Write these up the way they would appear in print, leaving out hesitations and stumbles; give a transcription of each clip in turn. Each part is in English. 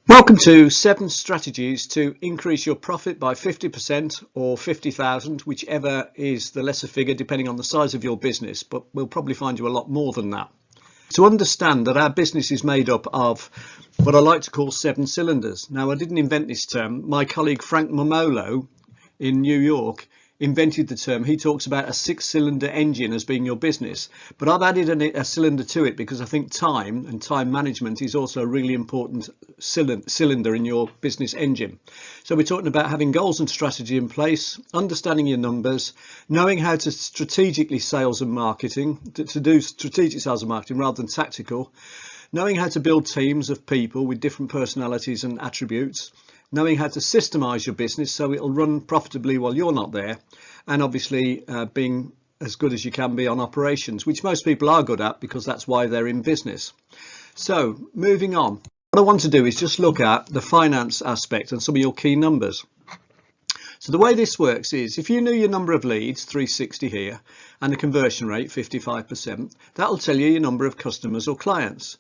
Welcome to 7 strategies to increase your profit by 50% or 50,000, whichever is the lesser figure depending on the size of your business, but we'll probably find you a lot more than that. To understand that our business is made up of what I like to call 7 cylinders. Now, I didn't invent this term. My colleague Frank Momolo in New York invented the term. He talks about a 6-cylinder engine as being your business, but I've added a cylinder to it because I think time and time management is also a really important cylinder in your business engine. So we're talking about having goals and strategy in place, understanding your numbers, knowing how to strategically sales and marketing, to do strategic sales and marketing rather than tactical, knowing how to build teams of people with different personalities and attributes, knowing how to systemize your business so it'll run profitably while you're not there, and obviously being as good as you can be on operations, which most people are good at because that's why they're in business. So moving on, what I want to do is just look at the finance aspect and some of your key numbers. So the way this works is if you knew your number of leads, 360 here, and the conversion rate, 55%, that'll tell you your number of customers or clients.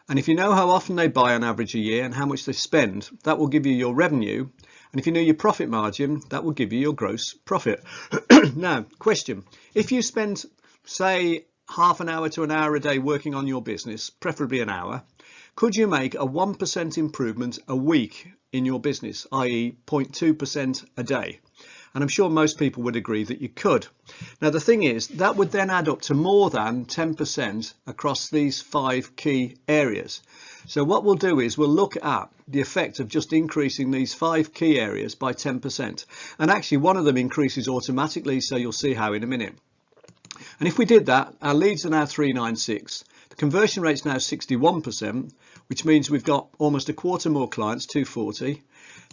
And if you know how often they buy on average a year and how much they spend, that will give you your revenue. And if you know your profit margin, that will give you your gross profit. Now, question, if you spend, say, half an hour to an hour a day working on your business, preferably an hour, could you make a 1% improvement a week in your business, i.e. 0.2% a day? And I'm sure most people would agree that you could. Now, the thing is, that would then add up to more than 10% across these 5 key areas. So what we'll do is we'll look at the effect of just increasing these 5 key areas by 10%. And actually, one of them increases automatically, so you'll see how in a minute. And if we did that, our leads are now 396. The conversion rate is now 61%, which means we've got almost a quarter more clients, 240.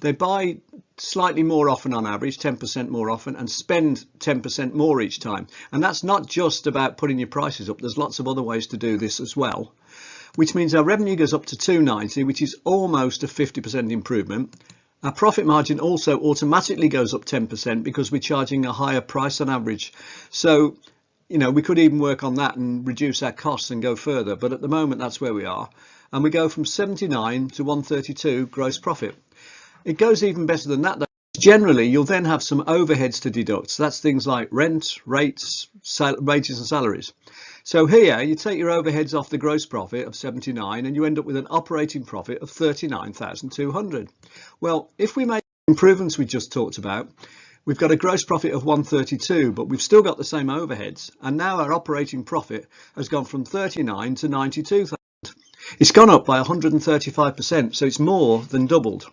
They buy slightly more often on average, 10% more often, and spend 10% more each time. And that's not just about putting your prices up. There's lots of other ways to do this as well, which means our revenue goes up to 290, which is almost a 50% improvement. Our profit margin also automatically goes up 10% because we're charging a higher price on average. So, you know, we could even work on that and reduce our costs and go further. But at the moment, that's where we are. And we go from 79 to 132 gross profit. It goes even better than that, though. Generally, you'll then have some overheads to deduct. So that's things like rent, rates, wages and salaries. So here you take your overheads off the gross profit of 79 and you end up with an operating profit of 39,200. Well, if we make the improvements we just talked about, we've got a gross profit of 132, but we've still got the same overheads. And now our operating profit has gone from 39 to 92,000. It's gone up by 135%, so it's more than doubled.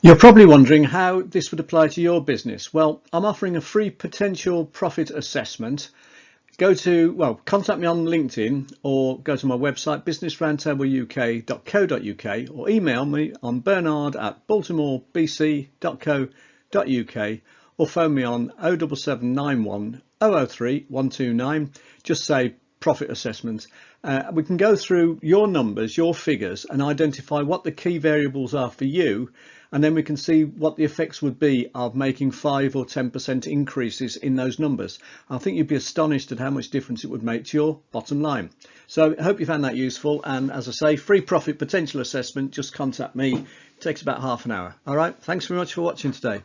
You're probably wondering how this would apply to your business. Well, I'm offering a free potential profit assessment. Contact me on LinkedIn or go to my website, businessroundtableuk.co.uk, or email me on bernard@baltimorebc.co.uk, or phone me on 07791 003 129. Just say profit assessment. We can go through your numbers, your figures, and identify what the key variables are for you, and then we can see what the effects would be of making 5 or 10% increases in those numbers. I think you'd be astonished at how much difference it would make to your bottom line. So I hope you found that useful, and as I say, free profit potential assessment, just contact me. It takes about half an hour. All right, thanks very much for watching today.